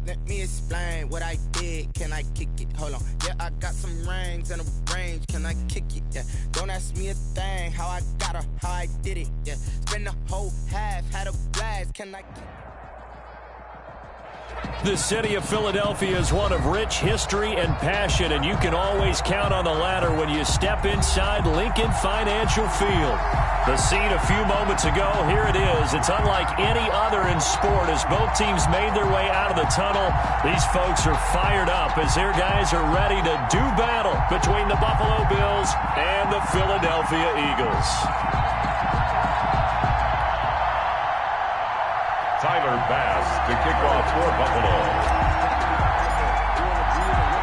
Let me explain what I did. Can I kick it? Hold on. Yeah, I got some rings and a range. Can I kick it? Yeah. Don't ask me a thing. How I got her, how I did it. Yeah. Spend the whole half, had a blast. Can I kick it? The city of Philadelphia is one of rich history and passion, and you can always count on the ladder when you step inside Lincoln Financial Field. The scene a few moments ago, here it is. It's unlike any other in sport as both teams made their way out of the tunnel. These folks are fired up as their guys are ready to do battle between the Buffalo Bills and the Philadelphia Eagles. Tyler Bass to kick off for Buffalo.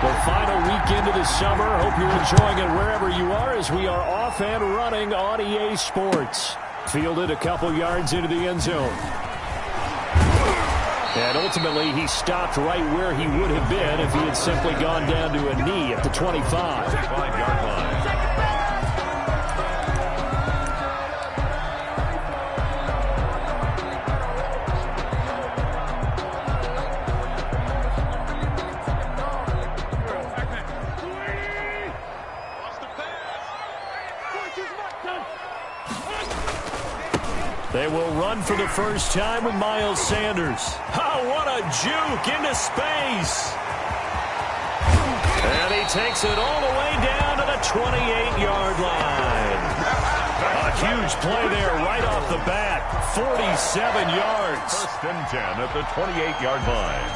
The final weekend of the summer. Hope you're enjoying it wherever you are as we are off and running on EA Sports. Fielded a couple yards into the end zone. And ultimately, he stopped right where he would have been if he had simply gone down to a knee at the 25. 5-yard line. They will run for the first time with Miles Sanders. Oh, what a juke into space. And he takes it all the way down to the 28-yard line. A huge play there right off the bat. 47 yards. First and 10 at the 28-yard line.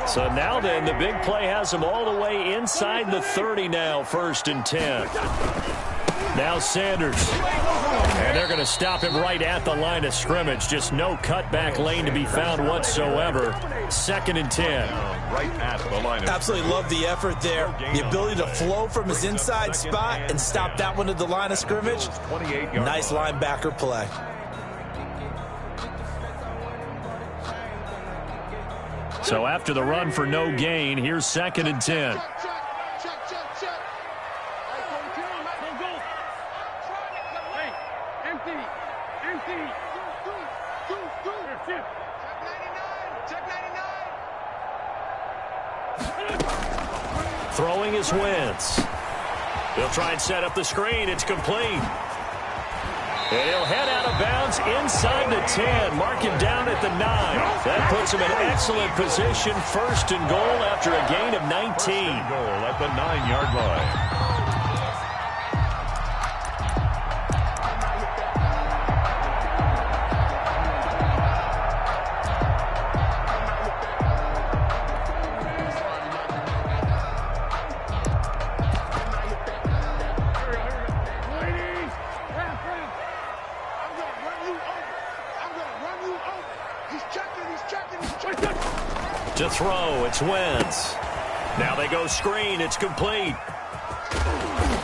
So now then, the big play has them all the way inside the 30 now, 1st and 10. Now Sanders. And they're going to stop him right at the line of scrimmage. Just no cutback lane to be found whatsoever. 2nd and 10. Right at the line of Absolutely love the effort there. The ability to flow from his inside spot and stop that one at the line of scrimmage. Nice linebacker play. So after the run for no gain, here's 2nd and 10. Throwing is Wentz. He'll try and set up the screen. It's complete. And he'll head out of bounds inside the 10. Mark him down at the 9. That puts him in excellent position. 1st and goal after a gain of 19. First and goal at the 9-yard line. To throw, it's Wentz. Now they go screen, it's complete.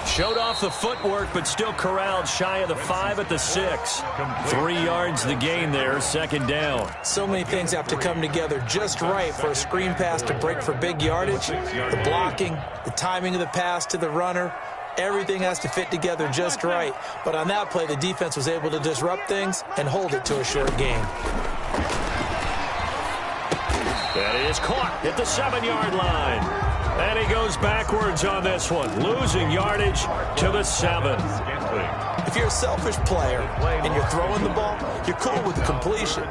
Showed off the footwork, but still corralled shy of the 5 at the 6. 3 yards the gain there, 2nd down. So many things have to come together just right for a screen pass to break for big yardage. The blocking, the timing of the pass to the runner, everything has to fit together just right. But on that play, the defense was able to disrupt things and hold it to a short gain. That is caught at the 7-yard line. And he goes backwards on this one, losing yardage to the 7. If you're a selfish player and you're throwing the ball, you're cool with the completion.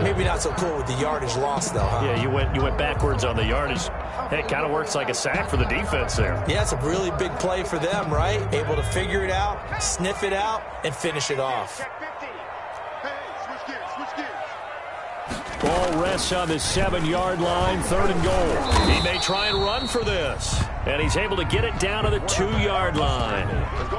Maybe not so cool with the yardage loss, though, huh? Yeah, you went backwards on the yardage. Hey, it kind of works like a sack for the defense there. Yeah, it's a really big play for them, right? Able to figure it out, sniff it out, and finish it off. Ball rests on the 7-yard line, 3rd and goal. He may try and run for this. And he's able to get it down to the 2-yard line.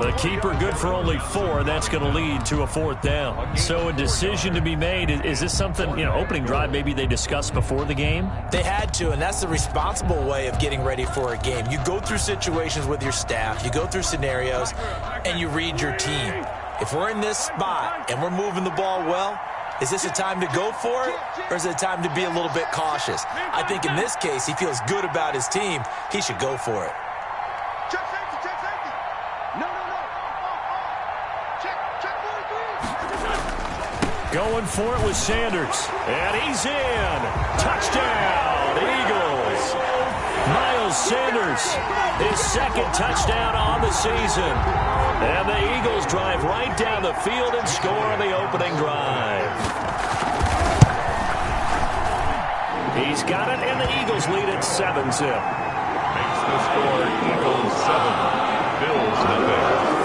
The keeper good for only 4, and that's going to lead to a 4th down. So a decision to be made. Is this something, opening drive maybe they discussed before the game? They had to, and that's the responsible way of getting ready for a game. You go through situations with your staff, you go through scenarios, and you read your team. If we're in this spot and we're moving the ball well, is this a time to go for it, or is it a time to be a little bit cautious? I think in this case, he feels good about his team. He should go for it. Check safety, check safety. No. Check Going for it with Sanders. And he's in. Touchdown, Eagles. Miles Sanders, his second touchdown on the season. And the Eagles drive right down the field and score on the opening drive. He's got it, and the Eagles lead at 7-zip. Makes the score Eagles 7, Bills nothing.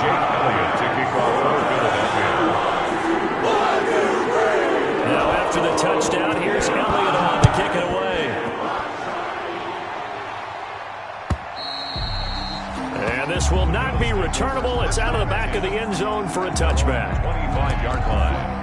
Jake Elliott to kick off for Philadelphia. Now after the touchdown, here's Elliott on to kick it away. And this will not be returnable. It's out of the back of the end zone for a touchback. 25-yard line.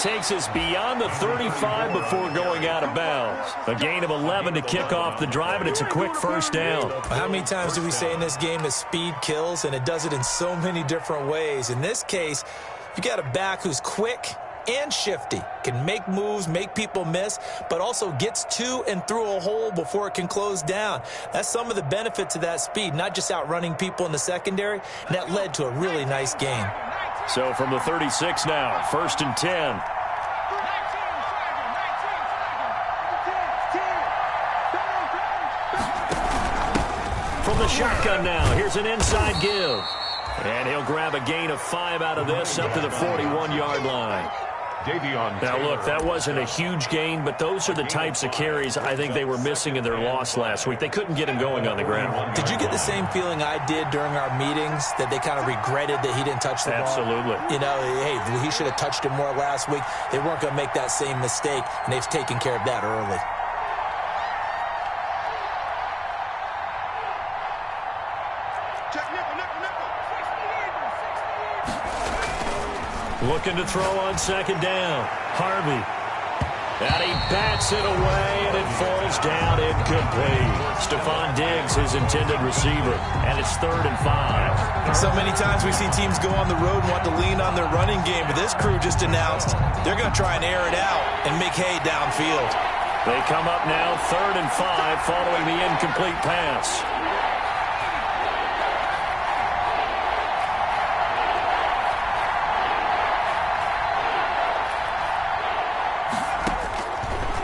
Takes us beyond the 35 before going out of bounds. A gain of 11 to kick off the drive, and it's a quick first down. How many times do we say in this game that speed kills, and it does it in so many different ways? In this case, you got a back who's quick and shifty, can make moves, make people miss, but also gets to and through a hole before it can close down. That's some of the benefits of that speed, not just outrunning people in the secondary, and that led to a really nice game. So from the 36 now, 1st and 10. From the shotgun now, here's an inside give. And he'll grab a gain of 5 out of this up to the 41-yard line. Now, look, that wasn't a huge gain, but those are the types of carries I think they were missing in their loss last week. They couldn't get him going on the ground. Did you get the same feeling I did during our meetings, that they kind of regretted that he didn't touch the ball? Absolutely. You know, hey, he should have touched it more last week. They weren't going to make that same mistake, and they've taken care of that early. Looking to throw on 2nd down. Harvey. And he bats it away, and it falls down incomplete. Stephon Diggs, his intended receiver, and it's 3rd and 5. So many times we see teams go on the road and want to lean on their running game, but this crew just announced they're going to try and air it out and make hay downfield. They come up now 3rd and 5 following the incomplete pass.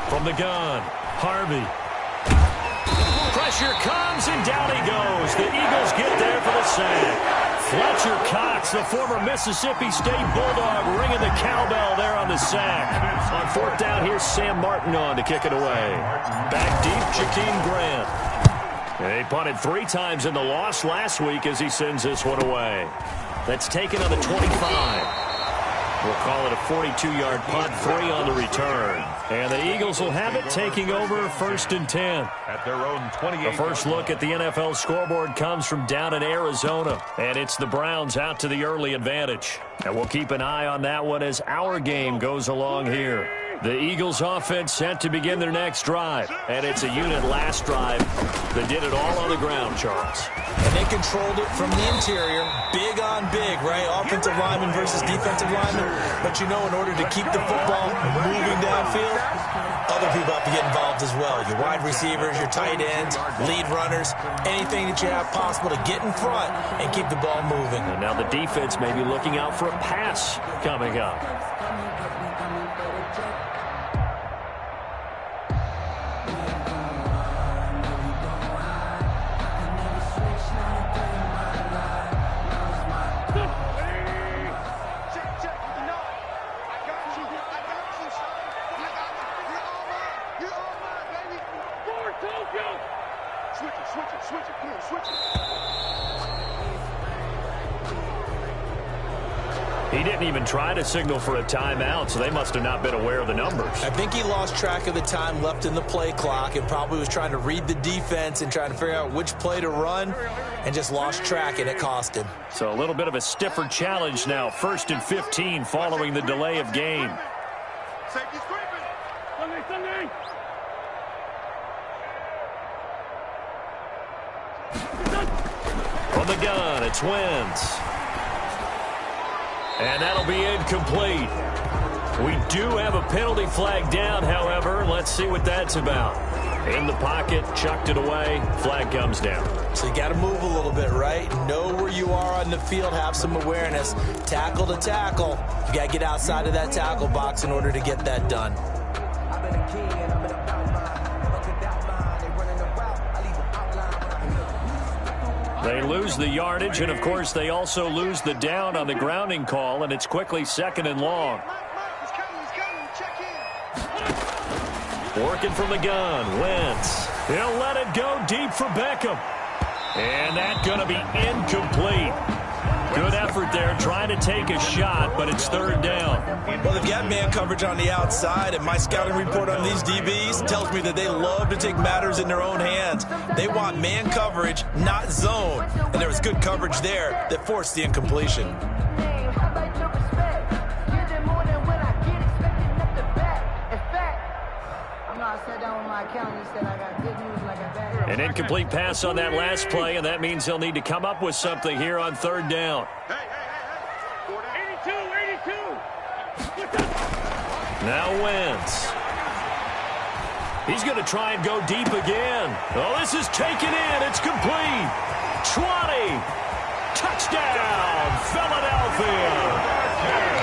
From the gun, Harvey. Pressure comes, and down he goes. The Eagles get there for the sack. Fletcher Cox, the former Mississippi State Bulldog, ringing the cowbell there on the sack. On 4th down, here's Sam Martin on to kick it away. Back deep, Jakeem Grant. They punted 3 times in the loss last week as he sends this one away. That's taken on the 25. We'll call it a 42-yard punt, 3 on the return. And the Eagles will have it, taking over 1st and 10. At their own 28. The first look at the NFL scoreboard comes from down in Arizona. And it's the Browns out to the early advantage. And we'll keep an eye on that one as our game goes along here. The Eagles offense set to begin their next drive. And it's a unit last drive that did it all on the ground, Charles. And they controlled it from the interior, big on big, right? Offensive lineman versus defensive lineman. But you know, in order to keep the football moving downfield, other people have to get involved as well. Your wide receivers, your tight ends, lead runners, anything that you have possible to get in front and keep the ball moving. And now the defense may be looking out for a pass coming up. He didn't even try to signal for a timeout, so they must have not been aware of the numbers. I think he lost track of the time left in the play clock and probably was trying to read the defense and trying to figure out which play to run and just lost track, and it cost him. So a little bit of a stiffer challenge now. 1st and 15 following the delay of game. From the gun, it's Wentz. And that'll be incomplete. We do have a penalty flag down, however. Let's see what that's about. In the pocket, chucked it away, flag comes down. So you got to move a little bit, right? Know where you are on the field, have some awareness. Tackle to tackle. You got to get outside of that tackle box in order to get that done. They lose the yardage, and of course they also lose the down on the grounding call, and it's quickly 2nd and long. Working from the gun, Wentz. He'll let it go deep for Beckham. And that's going to be incomplete. Good effort there, trying to take a shot, but it's 3rd down. Well, they've got man coverage on the outside, and my scouting report on these DBs tells me that they love to take matters in their own hands. They want man coverage, not zone. And there was good coverage there that forced the incompletion. An incomplete pass on that last play, and that means they'll need to come up with something here on 3rd down. 82. Now Wentz. He's going to try and go deep again. Oh, this is taken in. It's complete. 20. Touchdown, Philadelphia.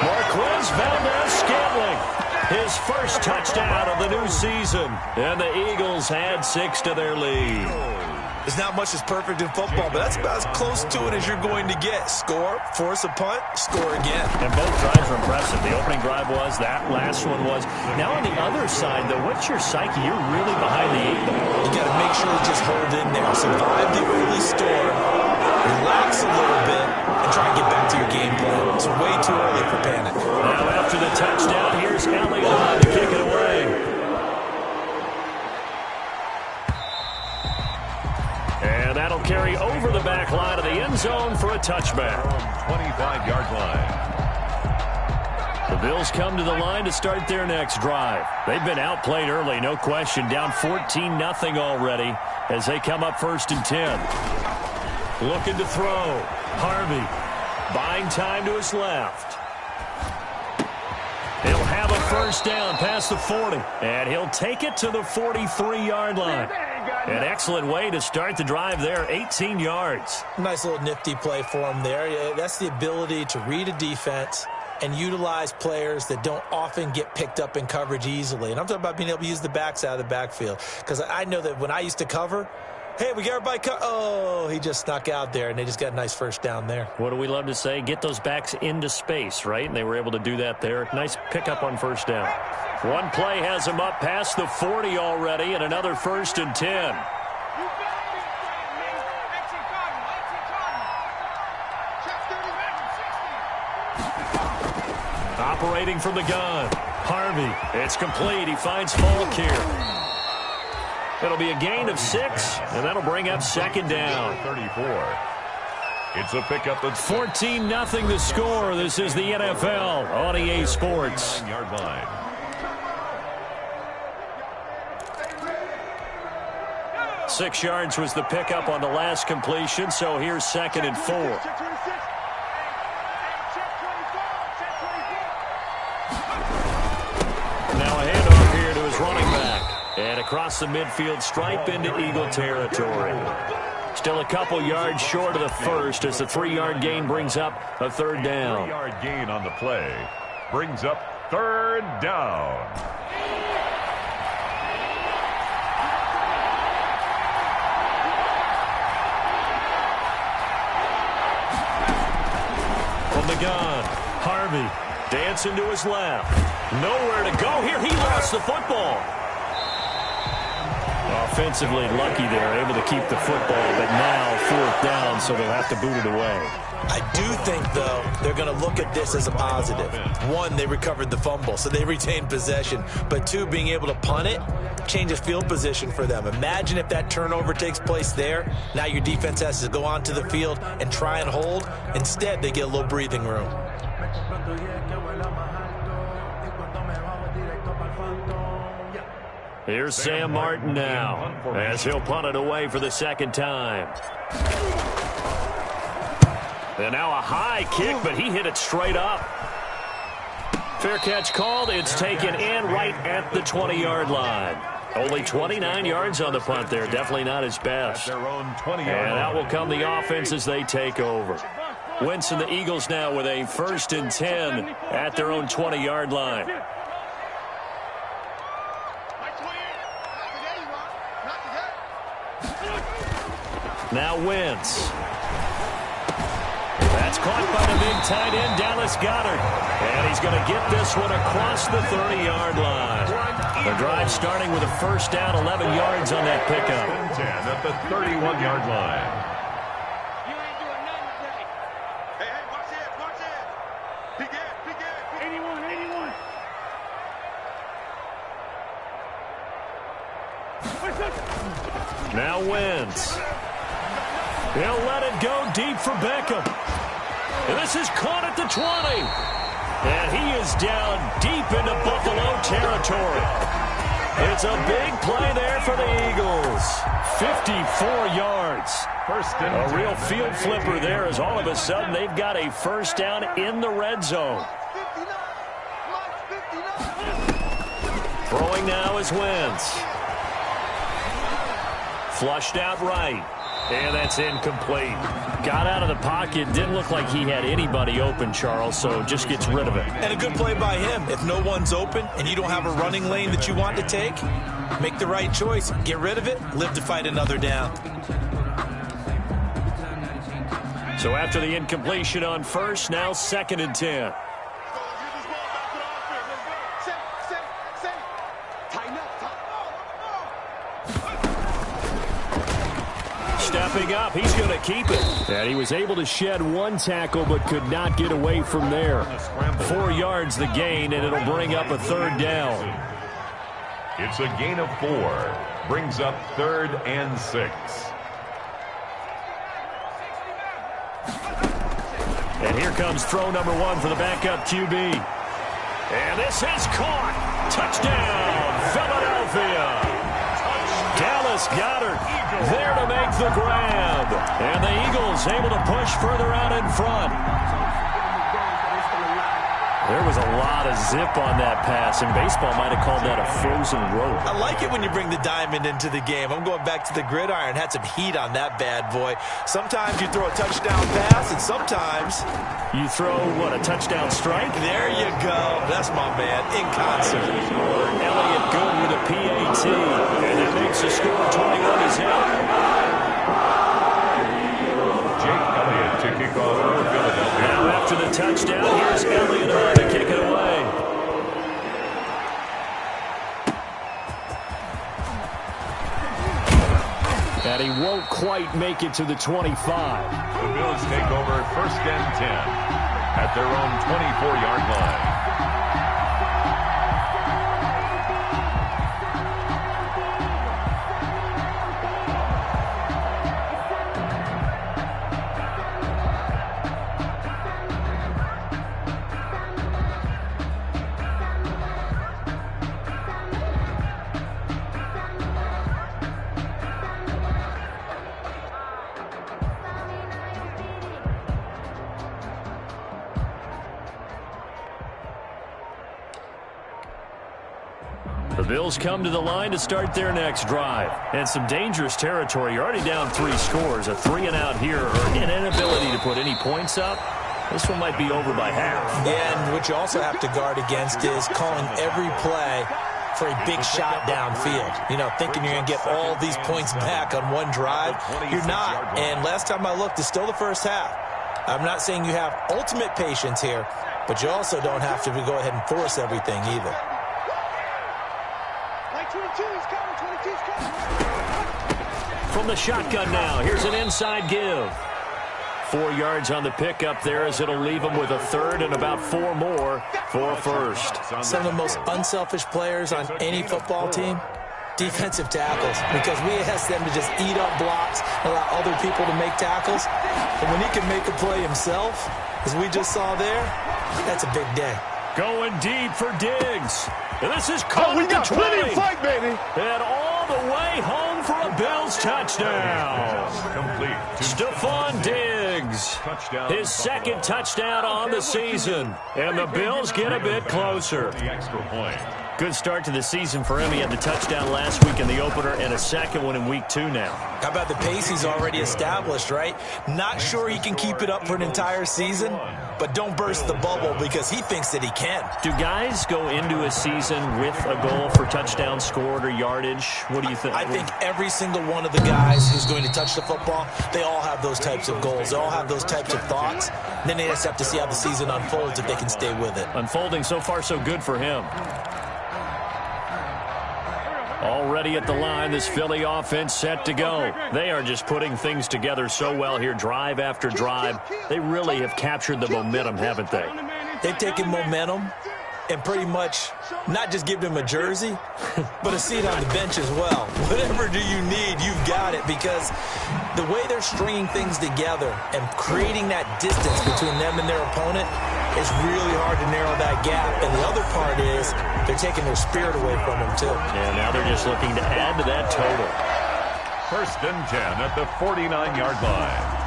Marquez Valdez-Scantling. His first touchdown of the new season. And the Eagles had 6 to their lead. There's not much that's perfect in football, but that's about as close to it as you're going to get. Score, force a punt, score again. And both drives were impressive. The opening drive was, that last one was. Now on the other side, though, what's your psyche? You're really behind the 8 ball. You got to make sure to just hold in there. Survive the early storm, relax a little bit, and try and get back to your game plan. It's way too early for panic. Now after the touchdown, here's Elliott to kick it away. And that'll carry over the back line of the end zone for a touchback. 25-yard line. The Bills come to the line to start their next drive. They've been outplayed early, no question. Down 14-0 already as they come up 1st and 10. Looking to throw. Harvey buying time to his left. He'll have a first down past the 40. And he'll take it to the 43-yard line. An excellent way to start the drive there, 18 yards. Nice little nifty play for him there. That's the ability to read a defense and utilize players that don't often get picked up in coverage easily. And I'm talking about being able to use the backs out of the backfield. Because I know that when I used to cover, hey, we got everybody oh, he just snuck out there, and they just got a nice first down there. What do we love to say? Get those backs into space, right? And they were able to do that there. Nice pickup on first down. One play has them up past the 40 already, and another 1st and 10. Operating from the gun. Harvey. It's complete. He finds Falk here. It'll be a gain of 6, and that'll bring up 2nd down. 34. It's a pickup of 14-0 the score. This is the NFL on EA Sports. 9-yard line. Six yards was the pickup on the last completion, so here's 2nd and 4. Now a handoff here to his running back. And across the midfield stripe into Eagle territory. Still a couple yards short of the first as the 3-yard gain brings up a 3rd down. 3-yard gain on the play brings up 3rd down. From the gun, Harvey dancing to his left. Nowhere to go here. He lost the football. Offensively lucky there, able to keep the football, but now 4th down, so they'll have to boot it away. I do think, though, they're going to look at this as a positive. One, they recovered the fumble, so they retained possession. But two, being able to punt it changes field position for them. Imagine if that turnover takes place there. Now your defense has to go onto the field and try and hold. Instead, they get a little breathing room. Here's Sam Martin now, as he'll punt it away for the second time. And now a high kick, but he hit it straight up. Fair catch called. It's taken in right at the 20-yard line. Only 29 yards on the punt there. Definitely not his best. Their own 20-yard And out will come the offense as they take over. Wentz and the Eagles now with a 1st and 10 at their own 20-yard line. Now Wentz. That's caught by the big tight end, Dallas Goedert. And he's going to get this one across the 30-yard line. The drive starting with a 1st down, 11 yards on that pickup. 10 at the 31-yard line. You ain't doing nothing today. Hey, watch it, watch it. Peek it, peek it. 81, 81. Now Wentz. He'll let it go deep for Beckham. And this is caught at the 20. And he is down deep into Buffalo territory. It's a big play there for the Eagles. 54 yards. A real field flipper there as all of a sudden they've got a 1st down in the red zone. Throwing now is Wentz. Flushed out right. And that's incomplete. Got out of the pocket. Didn't look like he had anybody open, Charles, so just gets rid of it. And a good play by him. If no one's open and you don't have a running lane that you want to take, make the right choice. Get rid of it. Live to fight another down. So after the incompletion on 1st, now 2nd and 10. Stepping up, he's going to keep it. And he was able to shed 1 tackle but could not get away from there. 4 yards the gain, and it'll bring up a 3rd down. It's a gain of 4. Brings up 3rd and 6. And here comes throw number 1 for the backup QB. And this is caught. Touchdown, Philadelphia. Dallas Goedert there to make the grab. And the Eagles able to push further out in front. There was a lot of zip on that pass, and baseball might have called that a frozen rope. I like it when you bring the diamond into the game. I'm going back to the gridiron. Had some heat on that bad boy. Sometimes you throw a touchdown pass, and sometimes you throw, what, a touchdown strike? There you go. That's my man, in concert. Elliott good with a PAT, and it makes the score 21 is out. Jake Elliott to kick off for Philadelphia. Now after the touchdown, here's Elliott to kick it away. And he won't quite make it to the 25. The Bills take over 1st and 10 at their own 24-yard line. The Bills come to the line to start their next drive. And some dangerous territory. You're already down 3 scores. A 3-and-out here, or an inability to put any points up. This one might be over by half. And what you also have to guard against is calling every play for a big shot downfield. You know, thinking you're going to get all these points back on one drive. You're not. And last time I looked, it's still the first half. I'm not saying you have ultimate patience here, but you also don't have to go ahead and force everything either. From the shotgun now, here's an inside give. 4 yards on the pickup there as it'll leave them with a 3rd and about 4 more for a 1st. Some of the most unselfish players on any football team, defensive tackles, because we ask them to just eat up blocks, allow other people to make tackles. And when he can make a play himself, as we just saw there, that's a big day. Going deep for Diggs. This is caught we at got the 20. plenty of fight, baby. And all the way home for a Bills touchdown. Complete. Stephon Diggs. His second touchdown on the season. And the Bills get a bit closer. The extra point. Good start to the season for him. He had the touchdown last week in the opener and a second one in week 2 now. How about the pace he's already established, right? Not sure he can keep it up for an entire season, but don't burst the bubble because he thinks that he can. Do guys go into a season with a goal for touchdown scored or yardage? What do you think? I think every single one of the guys who's going to touch the football, they all have those types of goals. They all have those types of thoughts. Then they just have to see how the season unfolds if they can stay with it. Unfolding so far so good for him. Already at the line, this Philly offense set to go. They are just putting things together so well here, drive after drive. They really have captured the momentum, haven't they? They've taken momentum and pretty much not just given him a jersey, but a seat on the bench as well. Whatever do you need, you've got it, because the way they're stringing things together and creating that distance between them and their opponent is really hard to narrow that gap. And the other part is they're taking their spirit away from them, too. And now they're just looking to add to that total. 1st and 10 at the 49-yard line.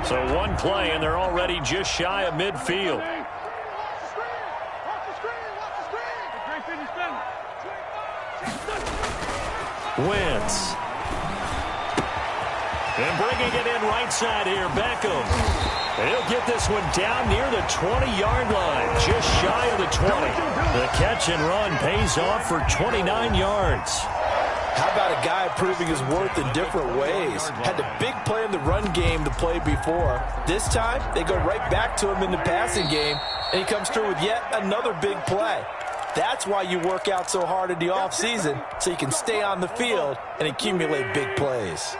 So one play, and they're already just shy of midfield. Wentz. And bringing it in right side here, Beckham. And he'll get this one down near the 20-yard line, just shy of the 20. The catch and run pays off for 29 yards. How about a guy proving his worth in different ways? Had the big play in the run game the play before. This time, they go right back to him in the passing game, and he comes through with yet another big play. That's why you work out so hard in the offseason, so you can stay on the field and accumulate big plays.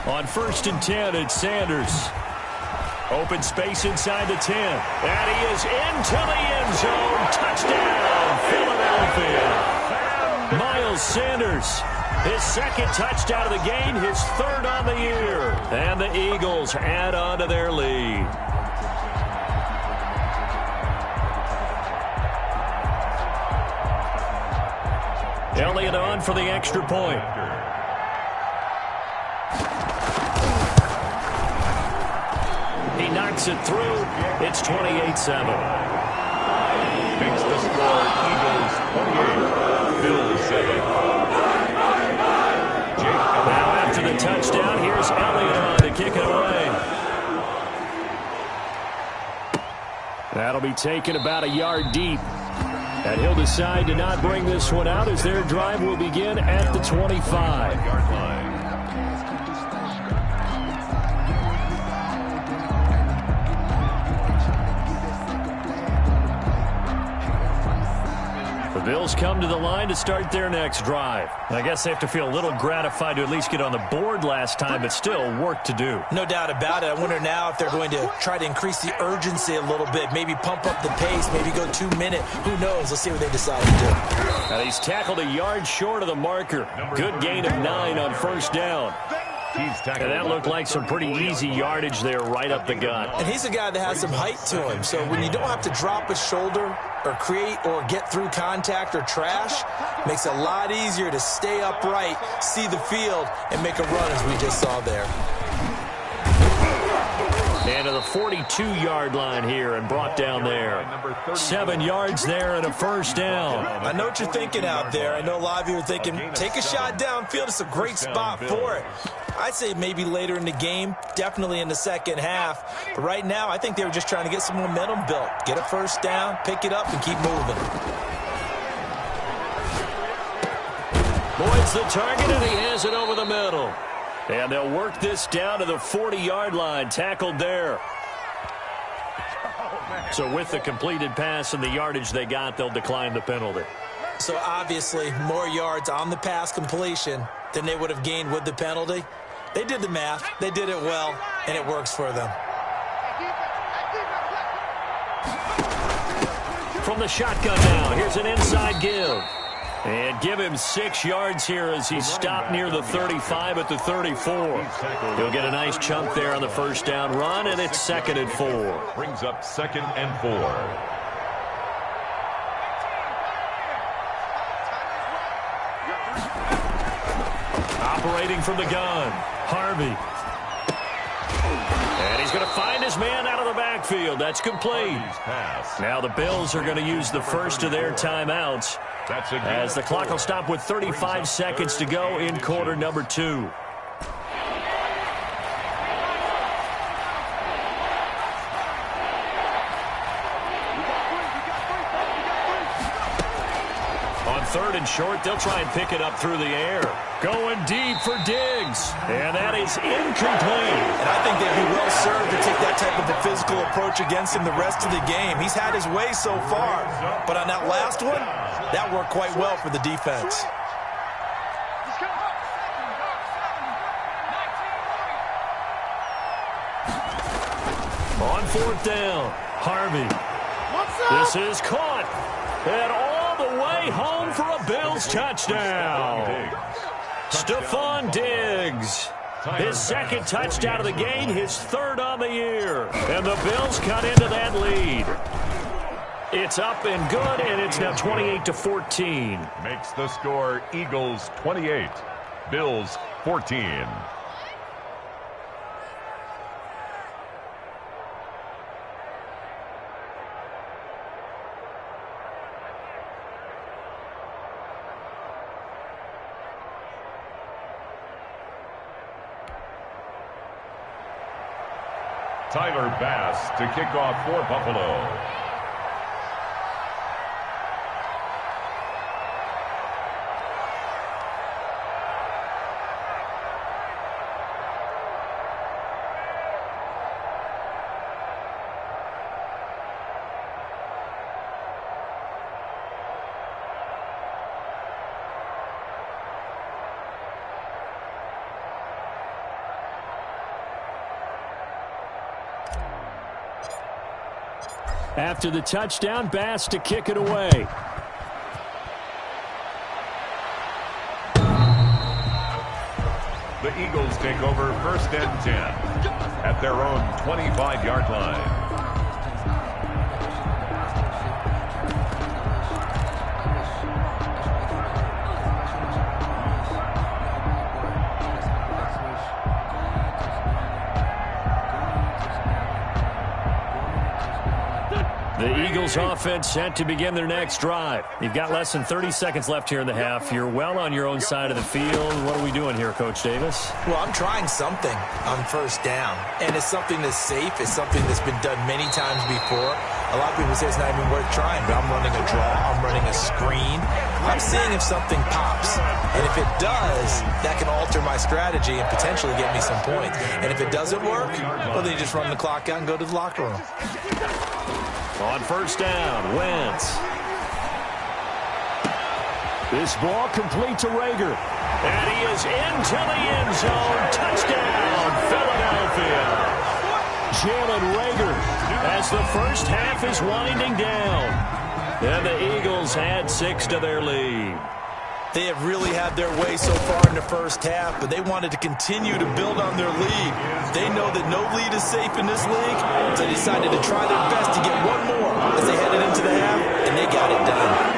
On 1st and 10, it's Sanders. Open space inside the 10. And he is into the end zone. Touchdown, Philadelphia. Miles Sanders, his second touchdown of the game, his 3rd on the year. And the Eagles add on to their lead. Elliott on for the extra point. He knocks it through. It's 28-7. Makes the score Eagles 28, Bills 7. Now after the touchdown, here's Elliott on to kick it away. That'll be taken about a yard deep. And he'll decide to not bring this one out as their drive will begin at the 25-yard line. The Bills come to the line to start their next drive. I guess they have to feel a little gratified to at least get on the board last time, but still work to do. No doubt about it. I wonder now if they're going to try to increase the urgency a little bit, maybe pump up the pace, maybe go 2-minute. Who knows? Let's see what they decide to do. And he's tackled a yard short of the marker. Good gain of 9 on 1st down. And that looked like some pretty easy yardage there right up the gut. And he's a guy that has some height to him, so when you don't have to drop a shoulder or create or get through contact or trash, makes it a lot easier to stay upright, see the field, and make a run as we just saw there. And to the 42-yard line here and brought down there. 7 yards there and a 1st down. I know what you're thinking out there. I know a lot of you are thinking, take a shot downfield. It's a great spot for it. I'd say maybe later in the game, definitely in the second half. But right now, I think they were just trying to get some momentum built. Get a 1st down, pick it up, and keep moving. Boyd's the target, and he has it over the middle. And they'll work this down to the 40-yard line, tackled there. So with the completed pass and the yardage they got, they'll decline the penalty. So obviously, more yards on the pass completion than they would have gained with the penalty. They did the math, they did it well, and it works for them. from the shotgun now. Here's an inside give. And give him 6 yards here as he stopped near the 35 at the 34. He'll get a nice chunk there on the first down run, and it's 2nd and 4. Brings up 2nd and 4. Operating from the gun, Harvey. And he's going to find his man out of the backfield. That's complete. Now the Bills are going to use the first of their timeouts as the clock will stop with 35 seconds to go in quarter number 2. On 3rd and short, they'll try and pick it up through the air. Going deep for Diggs. And that is incomplete. And I think they'd be well served to take that type of a physical approach against him the rest of the game. He's had his way so far. But on that last one, that worked quite well for the defense. On 4th down, Harvey. This is caught. And all the way home for a Bills touchdown. Stephon Diggs. His 2nd touchdown of the game, his 3rd on the year. And the Bills cut into that lead. It's up and good, and it's now 28-14. Makes the score Eagles 28, Bills 14. Tyler Bass to kick off for Buffalo. After the touchdown, Bass to kick it away. The Eagles take over 1st and 10 at their own 25-yard line. The Eagles offense set to begin their next drive. You've got less than 30 seconds left here in the half. You're well on your own side of the field. What are we doing here, Coach Davis? Well, I'm trying something on 1st down, and it's something that's safe. It's something that's been done many times before. A lot of people say it's not even worth trying, but I'm running a draw. I'm running a screen. I'm seeing if something pops. And if it does, that can alter my strategy and potentially get me some points. And if it doesn't work, well, then you just run the clock out and go to the locker room. On 1st down, Wentz. This ball complete to Rager. And he is into the end zone. Touchdown, Philadelphia. Jalen Rager as the first half is winding down. And the Eagles add 6 to their lead. They have really had their way so far in the first half, but they wanted to continue to build on their lead. They know that no lead is safe in this league, so they decided to try their best to get one more as they headed into the half, and they got it done.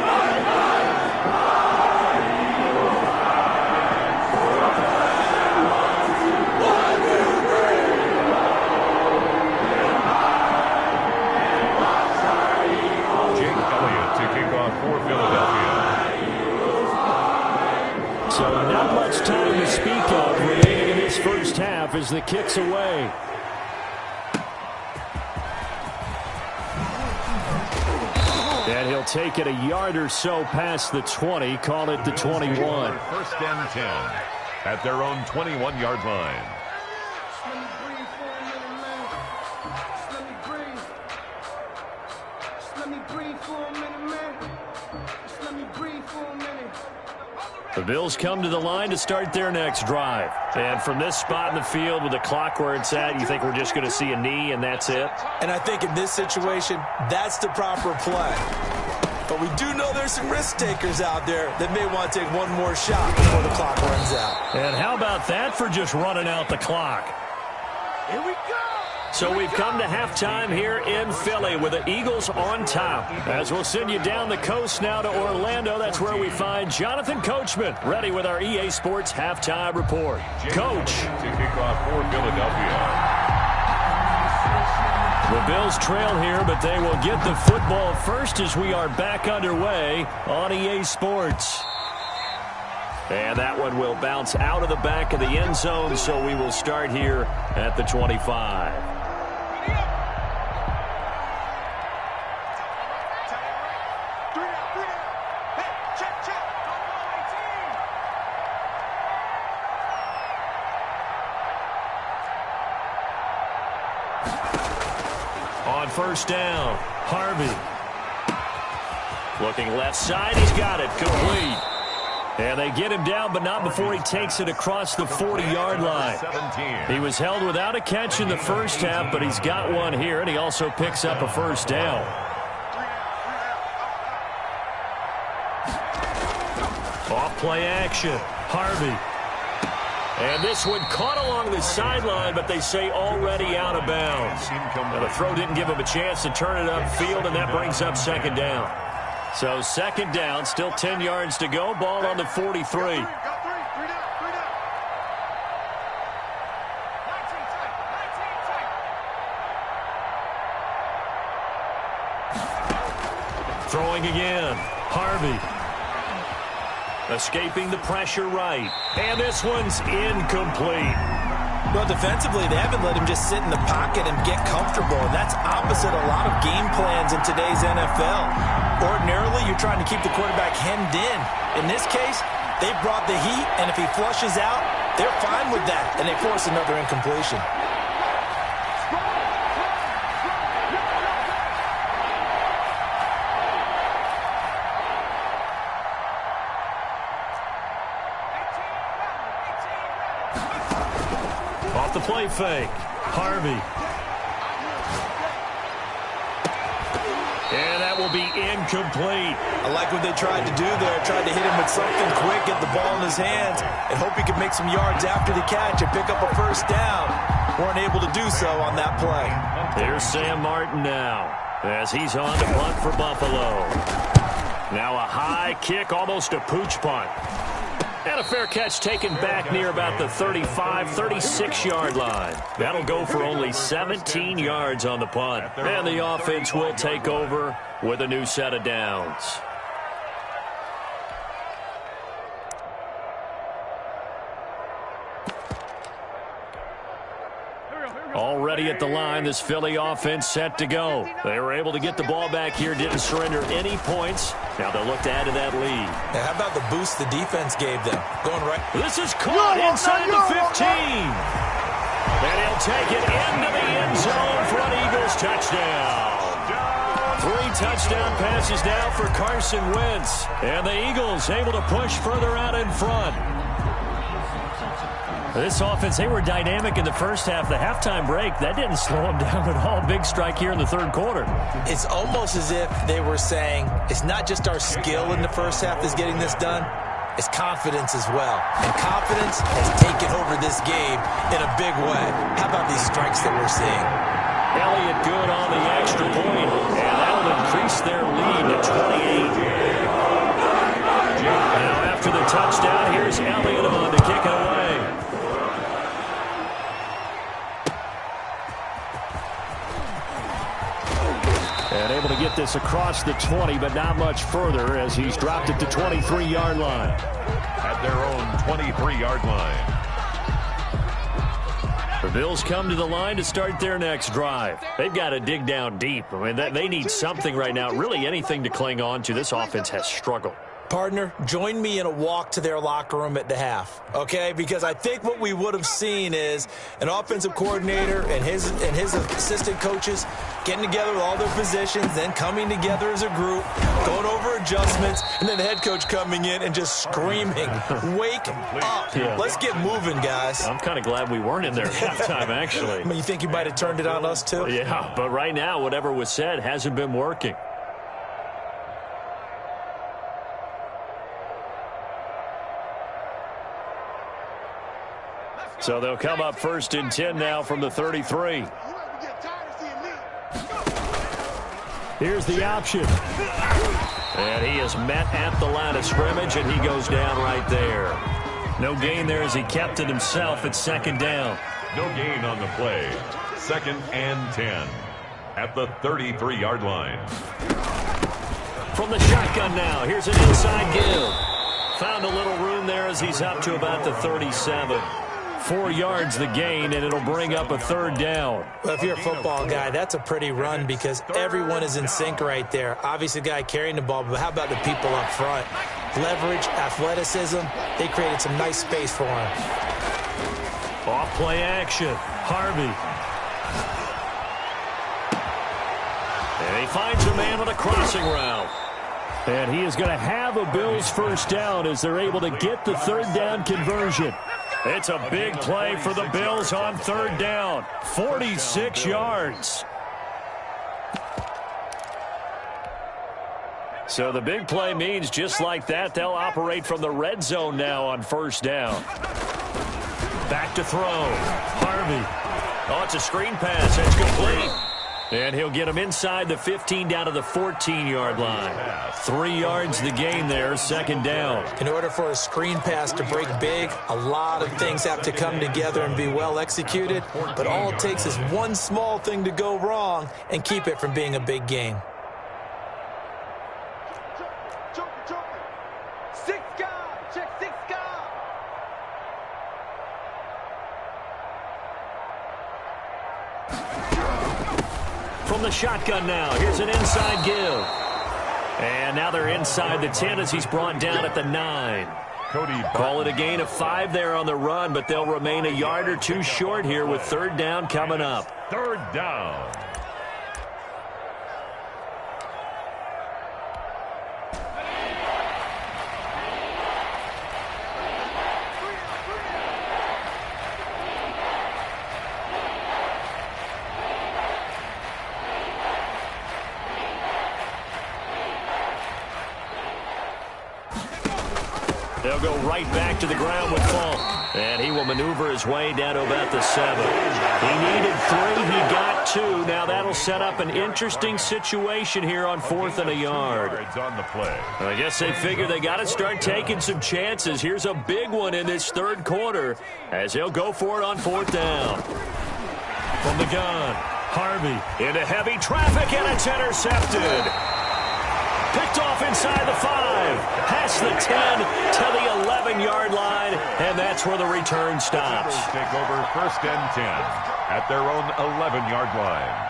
So not much time to speak of remaining in this first half as the kick's away. And he'll take it a yard or so past the 20, call it the 21. 1st and 10 at their own 21-yard line. The Bills come to the line to start their next drive. And from this spot in the field with the clock where it's at, you think we're just going to see a knee and that's it? And I think in this situation, that's the proper play. But we do know there's some risk takers out there that may want to take one more shot before the clock runs out. And how about that for just running out the clock? Here we go. So we've come to halftime here in Philly with the Eagles on top. As we'll send you down the coast now to Orlando, that's where we find Jonathan Coachman, ready with our EA Sports halftime report. Coach. To kick off for Philadelphia. The Bills trail here, but they will get the football first as we are back underway on EA Sports. And that one will bounce out of the back of the end zone, so we will start here at the 25. On first down, Harvey. Looking left side, he's got it, complete. And they get him down, but not before he takes it across the 40-yard line. He was held without a catch in the first half, but he's got one here, and he also picks up a first down. Off play action, Harvey. And this one caught along the sideline, but they say already out of bounds. Now, the throw didn't give him a chance to turn it upfield, and that brings up second down. So second down, still 10 yards to go. Ball on the 43. Throwing again, Harvey. Escaping the pressure right. And this one's incomplete. Well, defensively, they haven't let him just sit in the pocket and get comfortable, and that's opposite a lot of game plans in today's NFL. Ordinarily, you're trying to keep the quarterback hemmed in. In this case, they brought the heat, and if he flushes out, they're fine with that, and they force another incompletion. Off the play fake, Harvey. And that will be incomplete. I like what they tried to do there. Tried to hit him with something quick, get the ball in his hands, and hope he could make some yards after the catch and pick up a first down. Weren't able to do so on that play. Here's Sam Martin now as he's on to punt for Buffalo. Now a high kick, almost a pooch punt. And a fair catch taken back near about the 35, 36-yard line. That'll go for only 17 yards on the punt. And the offense will take over with a new set of downs. Already at the line, this Philly offense set to go. They were able to get the ball back here, didn't surrender any points. Now they'll look to add to that lead. Now, how about the boost the defense gave them? Going right. This is caught inside the 15. And he'll take it into the end zone for an Eagles touchdown. 3 touchdown passes now for Carson Wentz. And the Eagles able to push further out in front. This offense, they were dynamic in the first half. The halftime break, that didn't slow them down at all. Big strike here in the third quarter. It's almost as if they were saying, it's not just our skill in the first half that's getting this done, it's confidence as well. And confidence has taken over this game in a big way. How about these strikes that we're seeing? Elliott good on the extra point, and that'll increase their lead to 28. Now after the touchdown, here's Elliott on to kick it away. And able to get this across the 20, but not much further as he's dropped it to 23-yard line. At their own 23-yard line. The Bills come to the line to start their next drive. They've got to dig down deep. I mean, they need something right now, really anything to cling on to. This offense has struggled. Partner, join me in a walk to their locker room at the half, okay? Because I think what we would have seen is an offensive coordinator and his assistant coaches getting together with all their positions, then coming together as a group, going over adjustments, and then the head coach coming in and just screaming, wake up. Yeah. Let's get moving, guys. I'm kind of glad we weren't in there at halftime, actually. I mean, you think you might have turned it on us, too? Yeah, but right now, whatever was said hasn't been working. So they'll come up 1st and 10 now from the 33. Here's the option. And he is met at the line of scrimmage, and he goes down right there. No gain there as he kept it himself at 2nd down. No gain on the play. 2nd and 10 at the 33-yard line. From the shotgun now, here's an inside give. Found a little room there as he's up to about the 37. 4 yards the gain, and it'll bring up a 3rd down. Well, if you're a football guy, that's a pretty run because everyone is in sync right there. Obviously, the guy carrying the ball, but how about the people up front? Leverage, athleticism, they created some nice space for him. Off play action, Harvey. And he finds a man with a crossing route. And he is going to have a Bills 1st down as they're able to get the 3rd down conversion. It's a big play for the Bills on 3rd down. 46 yards. So the big play means just like that, they'll operate from the red zone now on 1st down. Back to throw. Harvey. Oh, it's a screen pass. It's complete. And he'll get him inside the 15 down to the 14-yard line. 3 yards the gain there, 2nd down. In order for a screen pass to break big, a lot of things have to come together and be well executed. But all it takes is one small thing to go wrong and keep it from being a big game. From the shotgun now, here's an inside give. And now they're inside the 10 as he's brought down at the 9. Call it a gain of 5 there on the run, but they'll remain a yard or 2 short here with 3rd down coming up. 3rd down. They'll go right back to the ground with Funk. And he will maneuver his way down to about the 7. He needed 3. He got 2. Now that'll set up an interesting situation here on 4th and a yard. On the play. I guess they figure they got to start taking some chances. Here's a big one in this 3rd quarter as he'll go for it on 4th down. From the gun, Harvey into heavy traffic, and it's intercepted. Picked off inside the 5, past the 10 to the 11-yard line, and that's where the return stops. Take over 1st and 10 at their own 11-yard line.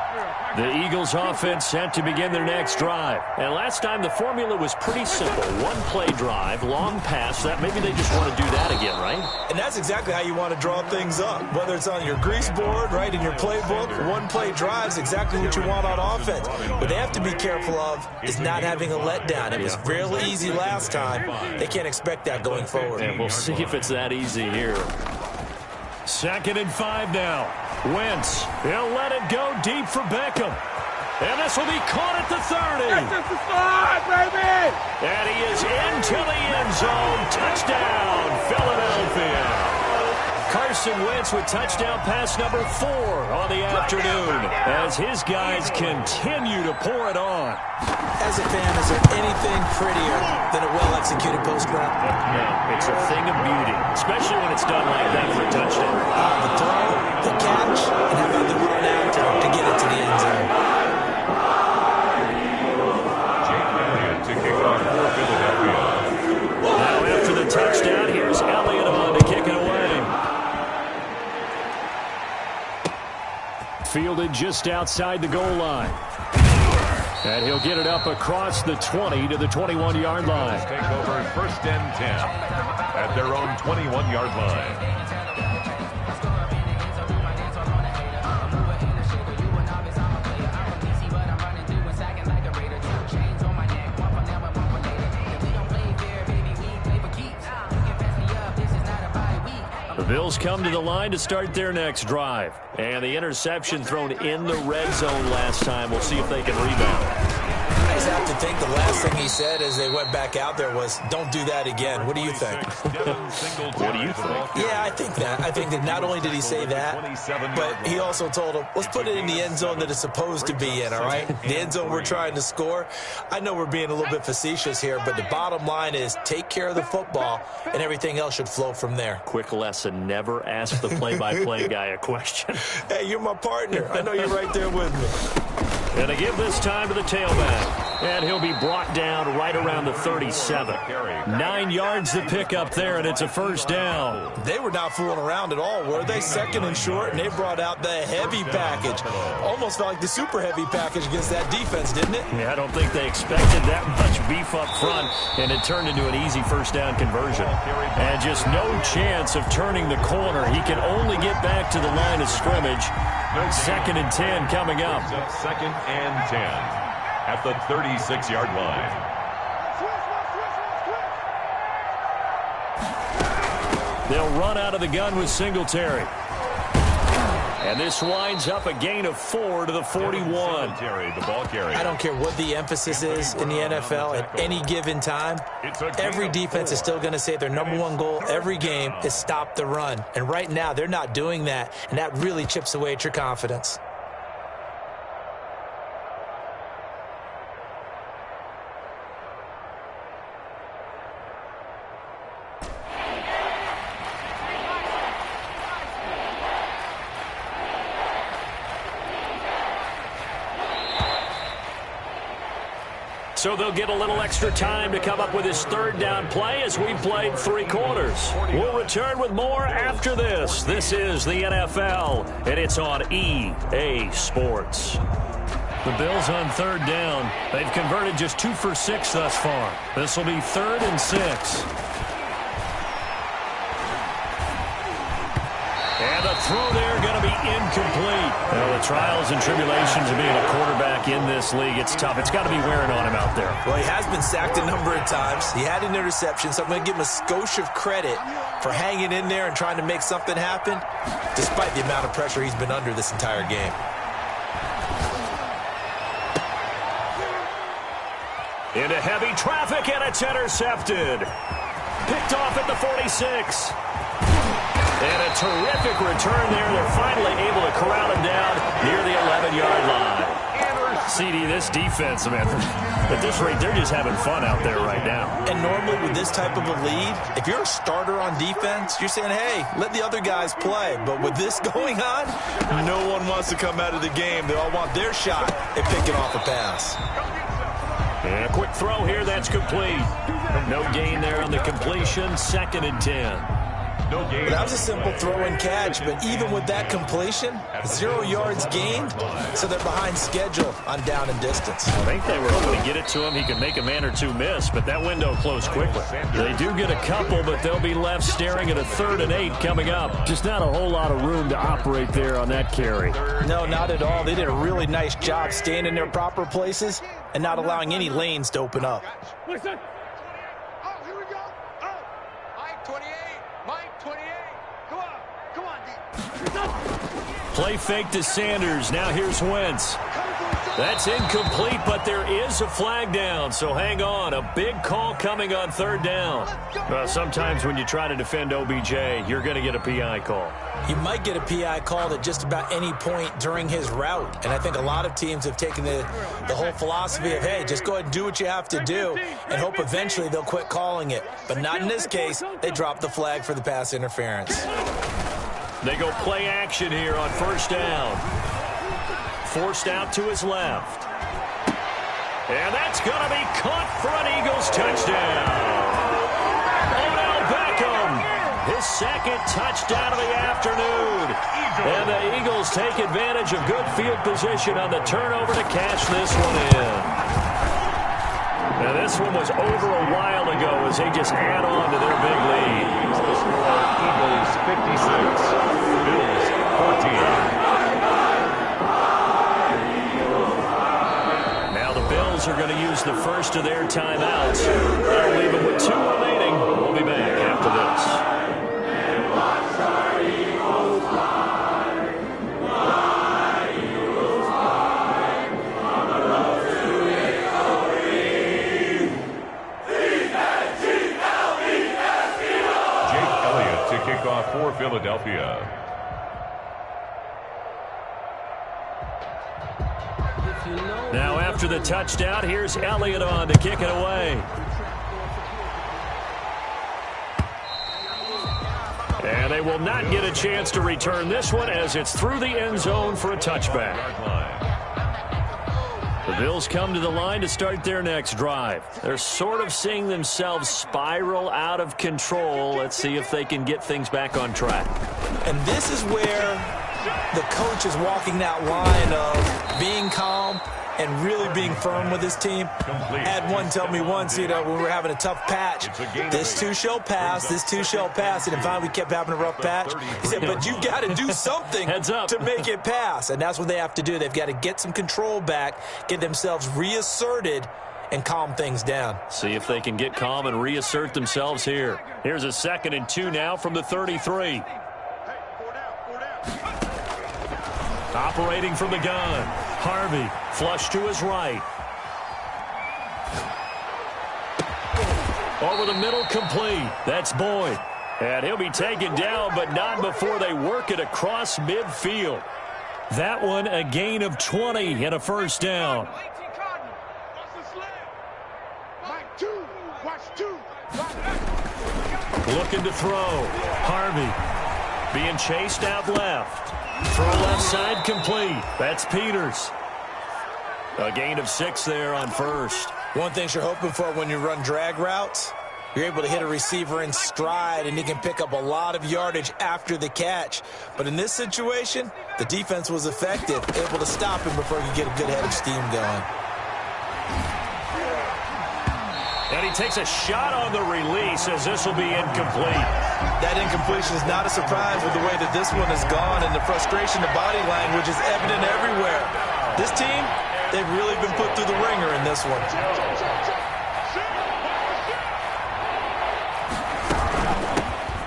The Eagles offense set to begin their next drive. And last time the formula was pretty simple. 1-play drive, long pass. That maybe they just want to do that again, right? And that's exactly how you want to draw things up. Whether it's on your grease board, right, in your playbook, 1-play drive is exactly what you want on offense. What they have to be careful of is not having a letdown. It was real easy last time. They can't expect that going forward. And we'll see if it's that easy here. 2nd and 5 now. Wentz, he'll let it go deep for Beckham. And this will be caught at the 30. This is the slide, baby! And he is into the end zone. Touchdown, Philadelphia. Carson Wentz with touchdown pass number 4 on the afternoon as his guys continue to pour it on. As a fan, is there anything prettier than a well-executed post-route? No, it's a thing of beauty, especially when it's done like that for a touchdown. The throw, the catch, and how about the run after to get it to the end zone. Jake Elliott to kick off for Philadelphia. Now after the touchdown, here's Elliott on to kick it away. Fielded just outside the goal line. And he'll get it up across the 20 to the 21-yard line. Take over 1st and 10 at their own 21-yard line. The Bills come to the line to start their next drive. And the interception thrown in the red zone last time. We'll see if they can rebound. You guys have to think the last last thing he said as they went back out there was, don't do that again. What do you think? What do you think? Yeah, I think that. I think that not only did he say that, but he also told him, let's put it in the end zone that it's supposed to be in, all right? The end zone we're trying to score. I know we're being a little bit facetious here, but the bottom line is take care of the football, and everything else should flow from there. Quick lesson, never ask the play-by-play guy a question. Hey, you're my partner. I know you're right there with me. And they give this time to the tailback. And he'll be brought down right around the 37. 9 yards to pick up there, and it's a first down. They were not fooling around at all, were they? Second and short, and they brought out the heavy package. Almost felt like the super heavy package against that defense, didn't it? Yeah, I don't think they expected that much beef up front, and it turned into an easy first down conversion. And just no chance of turning the corner. He can only get back to the line of scrimmage. 2nd and 10 coming up. 2nd and 10 at the 36-yard line. They'll run out of the gun with Singletary. And this winds up a gain of 4 to the 41. The ball carrier. I don't care what the emphasis is in the NFL at any given time. Every defense is still going to say their #1 goal every game is stop the run. And right now, they're not doing that, and that really chips away at your confidence. So they'll get a little extra time to come up with his 3rd down play as we played 3 quarters. We'll return with more after this. This is the NFL, and it's on EA Sports. The Bills on 3rd down. They've converted just 2 for 6 thus far. This will be 3rd and 6. And the throw there going to be incomplete. Well, the trials and tribulations of being a quarterback in this league, it's tough. It's got to be wearing on him out there. Well, he has been sacked a number of times. He had an interception, so I'm going to give him a skosh of credit for hanging in there and trying to make something happen, despite the amount of pressure he's been under this entire game. Into heavy traffic, and it's intercepted. Picked off at the 46. And a terrific return there. They're finally able to corral him down near the 11-yard line. CD, this defense, man, at this rate, they're just having fun out there right now. And normally with this type of a lead, if you're a starter on defense, you're saying, hey, let the other guys play. But with this going on, no one wants to come out of the game. They all want their shot at picking off a pass. And a quick throw here, that's complete. No gain there on the completion, 2nd and 10. No gain. That was a simple throw and catch, but even with that completion, 0 yards gained, so they're behind schedule on down and distance. I think they were hoping to get it to him. He could make a man or two miss, but that window closed quickly. They do get a couple, but they'll be left staring at a 3rd and 8 coming up. Just not a whole lot of room to operate there on that carry. No, not at all. They did a really nice job staying in their proper places and not allowing any lanes to open up. Listen. Oh, here we go. Oh, Mike 28. Mike 28. Come on, D. Play fake to Sanders. Now here's Wentz. That's incomplete, but there is a flag down, so hang on. A big call coming on 3rd down. Well, sometimes when you try to defend OBJ, you're going to get a PI call. You might get a PI call at just about any point during his route. And I think a lot of teams have taken the whole philosophy of, hey, just go ahead and do what you have to do and hope eventually they'll quit calling it. But not in this case. They dropped the flag for the pass interference. They go play action here on 1st down. Forced out to his left. And that's going to be caught for an Eagles touchdown. Odell Beckham, his 2nd touchdown of the afternoon. And the Eagles take advantage of good field position on the turnover to cash this one in. Now this one was over a while ago as they just add on to their big lead. Eagles 56, Bills 14. Are going to use the first of their timeouts. They'll leave them with 2 remaining. We'll be back after this. after the touchdown. Here's Elliott on to kick it away. And they will not get a chance to return this one as it's through the end zone for a touchback. The Bills come to the line to start their next drive. They're sort of seeing themselves spiral out of control. Let's see if they can get things back on track. And this is where the coach is walking that line of being calm and really being firm with his team. I had one tell me once, when we were having a tough patch, this too shall pass, this too shall pass. And finally we kept having a rough patch. He said, but you got to do something to make it pass. And that's what they have to do. They've got to get some control back, get themselves reasserted, and calm things down. See if they can get calm and reassert themselves here. Here's a 2nd and 2 now from the 33. Operating from the gun. Harvey, flush to his right. Over the middle, complete. That's Boyd. And he'll be taken down, but not before they work it across midfield. That one, a gain of 20 and a first down. Looking to throw. Harvey being chased out left. Throw left side complete. That's Peters. A gain of 6 there on first. One thing you're hoping for when you run drag routes, you're able to hit a receiver in stride, and he can pick up a lot of yardage after the catch. But in this situation, the defense was effective, able to stop him before he could get a good head of steam going. And he takes a shot on the release as this will be incomplete. That incompletion is not a surprise with the way that this one has gone, and the frustration, the body language is evident everywhere. This team, they've really been put through the ringer in this one.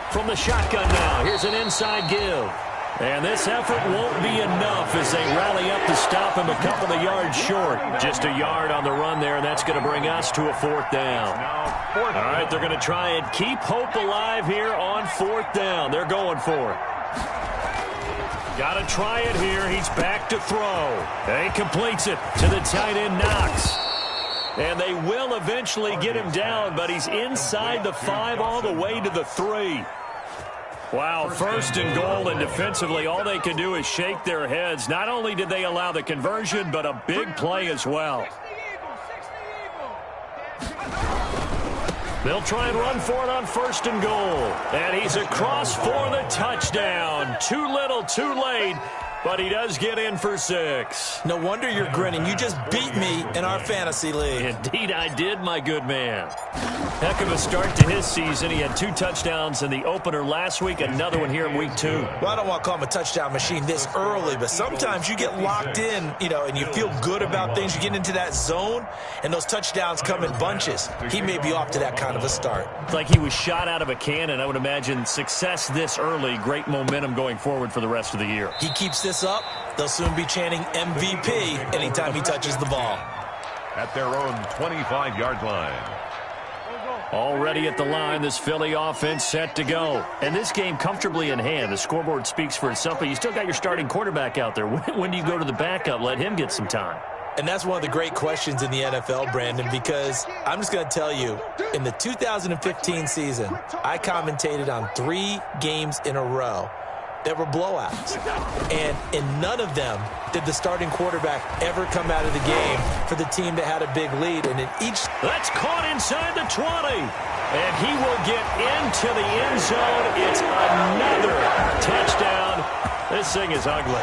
From the shotgun now, here's an inside give. And this effort won't be enough as they rally up to stop him a couple of yards short. Just a yard on the run there, and that's going to bring us to a 4th down. All right, they're going to try and keep hope alive here on 4th down. They're going for it. Got to try it here. He's back to throw. And he completes it to the tight end, Knox. And they will eventually get him down, but he's inside the 5 all the way to the 3. Wow, 1st and goal, and defensively all they can do is shake their heads. Not only did they allow the conversion, but a big play as well. They'll try and run for it on 1st and goal. And he's across for the touchdown. Too little, too late. But he does get in for 6. No wonder you're grinning. You just beat me in our fantasy league. Indeed I did, my good man. Heck of a start to his season. He had 2 touchdowns in the opener last week, another one here in week 2. Well, I don't want to call him a touchdown machine this early, but sometimes you get locked in, and you feel good about things. You get into that zone, and those touchdowns come in bunches. He may be off to that kind of a start. It's like he was shot out of a cannon. I would imagine success this early, great momentum going forward for the rest of the year. He keeps this up, they'll soon be chanting MVP anytime he touches the ball. At their own 25-yard line. Already at the line, this Philly offense set to go. And this game comfortably in hand. The scoreboard speaks for itself, but you still got your starting quarterback out there. When do you go to the backup? Let him get some time. And that's one of the great questions in the NFL, Brandon, because I'm just going to tell you, in the 2015 season, I commentated on 3 games in a row that were blowouts. And in none of them did the starting quarterback ever come out of the game for the team that had a big lead. And in each... That's caught inside the 20. And he will get into the end zone. It's another touchdown. This thing is ugly.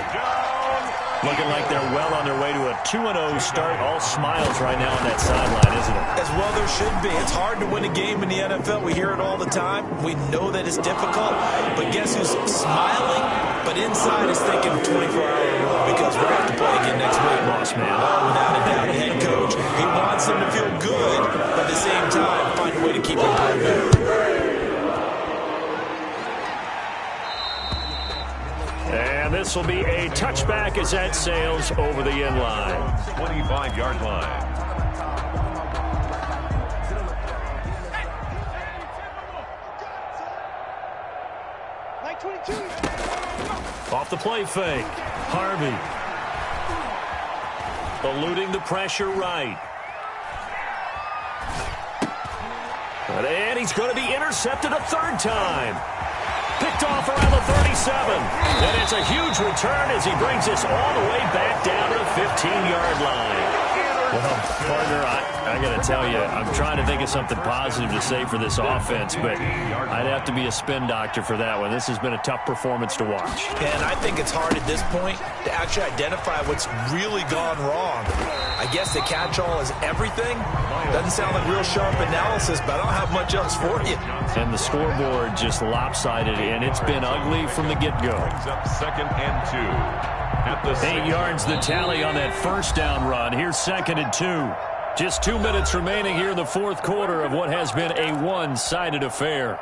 Looking like they're well on their way to a 2-0 start. All smiles right now on that sideline, isn't it? As well there should be. It's hard to win a game in the NFL. We hear it all the time. We know that it's difficult. But guess who's smiling? But inside is thinking 24-hour rule because we're going to have to play again next week. Lost, man. Oh, without a doubt, the head coach, he wants them to feel good, but at the same time, find a way to keep improving. And this will be a touchback as that sails over the end line. 25-yard line. Off the play fake. Harvey. eluding the pressure right. And he's going to be intercepted a third time. Picked off around the 37. And it's a huge return as he brings us all the way back down to the 15-yard line. Well, partner, I got to tell you, I'm trying to think of something positive to say for this offense, but I'd have to be a spin doctor for that one. This has been a tough performance to watch. And I think it's hard at this point to actually identify what's really gone wrong. I guess the catch-all is everything. Doesn't sound like real sharp analysis, but I don't have much else for you. And the scoreboard just lopsided, and it's been ugly from the get-go. Brings up 2nd and 2. At the 8 yards the tally on that first down run. Here's 2nd and 2. Just 2 minutes remaining here in the fourth quarter of what has been a one-sided affair.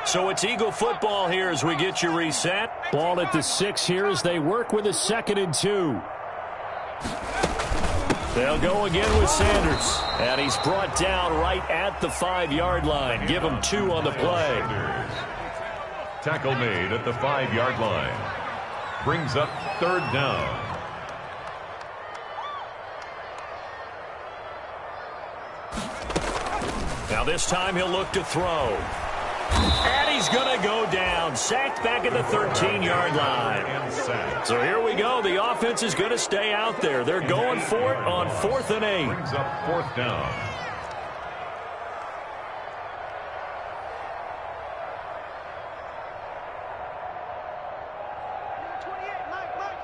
So it's Eagle football here as we get you reset. Ball at the 6 here as they work with a 2nd and 2. They'll go again with Sanders. And he's brought down right at the 5-yard line. Give him 2 on the play. Tackle made at the 5-yard line. Brings up 3rd down. Now this time he'll look to throw. And he's going to go down. Sacked back at the 13-yard line. So here we go. The offense is going to stay out there. They're going for it on 4th and 8. Brings up 4th down.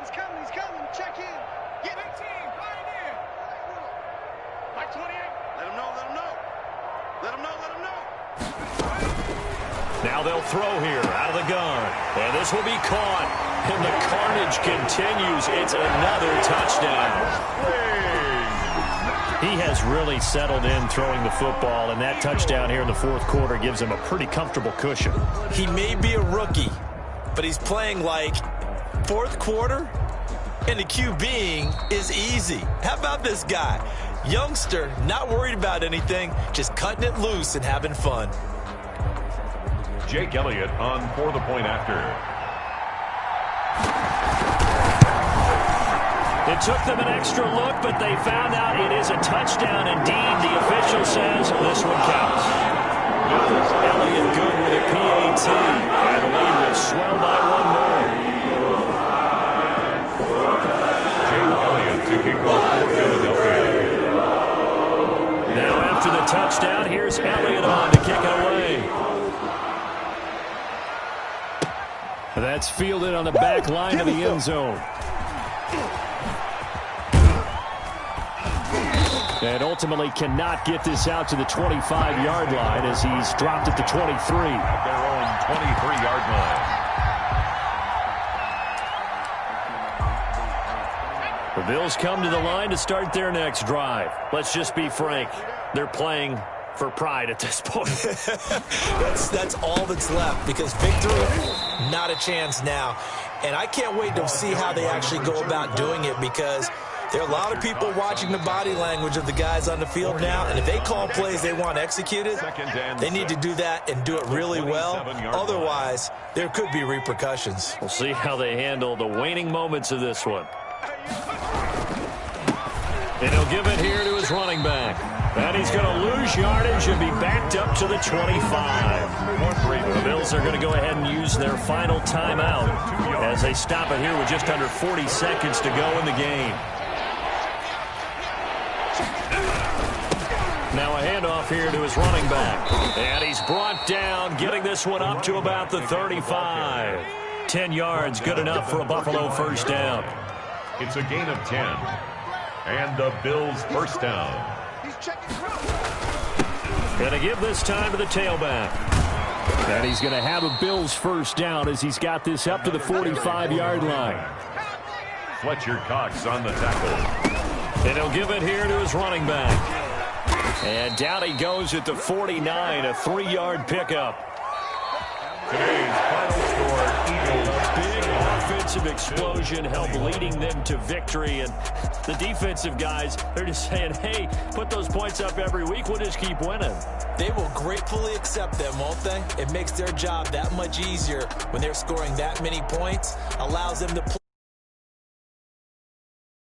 He's coming. Check in. Get 18, right here. Mike 28. Let him know. Now they'll throw here out of the gun. And this will be caught. And the carnage continues. It's another touchdown. He has really settled in throwing the football, and that touchdown here in the fourth quarter gives him a pretty comfortable cushion. He may be a rookie, but he's playing like fourth quarter, and the QBing is easy. How about this guy? Youngster, not worried about anything, just cutting it loose and having fun. Jake Elliott on for the point after. It took them an extra look, but they found out it is a touchdown indeed. The official says this one counts. Elliott good with a PAT. And the lead will swell by 1 more. Jake Elliott to kick off for Philadelphia. Now after the touchdown, here's Elliott on to kick it away. That's fielded on the back line of the end zone. And ultimately cannot get this out to the 25-yard line as he's dropped at the 23. At their own 23-yard line. The Bills come to the line to start their next drive. Let's just be frank. They're playing for pride at this point. That's all that's left, because victory, not a chance now. And I can't wait to see how they actually go about doing it, because there are a lot of people watching the body language of the guys on the field now, and if they call plays they want executed, they need to do that and do it really well. Otherwise, there could be repercussions. We'll see how they handle the waning moments of this one. And he'll give it here to his running back. And he's going to lose yardage and be backed up to the 25. The Bills are going to go ahead and use their final timeout as they stop it here with just under 40 seconds to go in the game. Now a handoff here to his running back. And he's brought down, getting this one up to about the 35. 10 yards, good enough for a Buffalo first down. It's a gain of 10. And the Bills first down. Going to give this time to the tailback. And he's going to have a Bills first down as he's got this up to the 45-yard line. Fletcher Cox on the tackle. And he'll give it here to his running back. And down he goes at the 49, a 3-yard pickup. Today's final score, Eagles. Big offensive offensive explosion helped leading them to victory. And the defensive guys, they're just saying, hey, put those points up every week. We'll just keep winning. They will gratefully accept them, won't they? It makes their job that much easier when they're scoring that many points, allows them to play.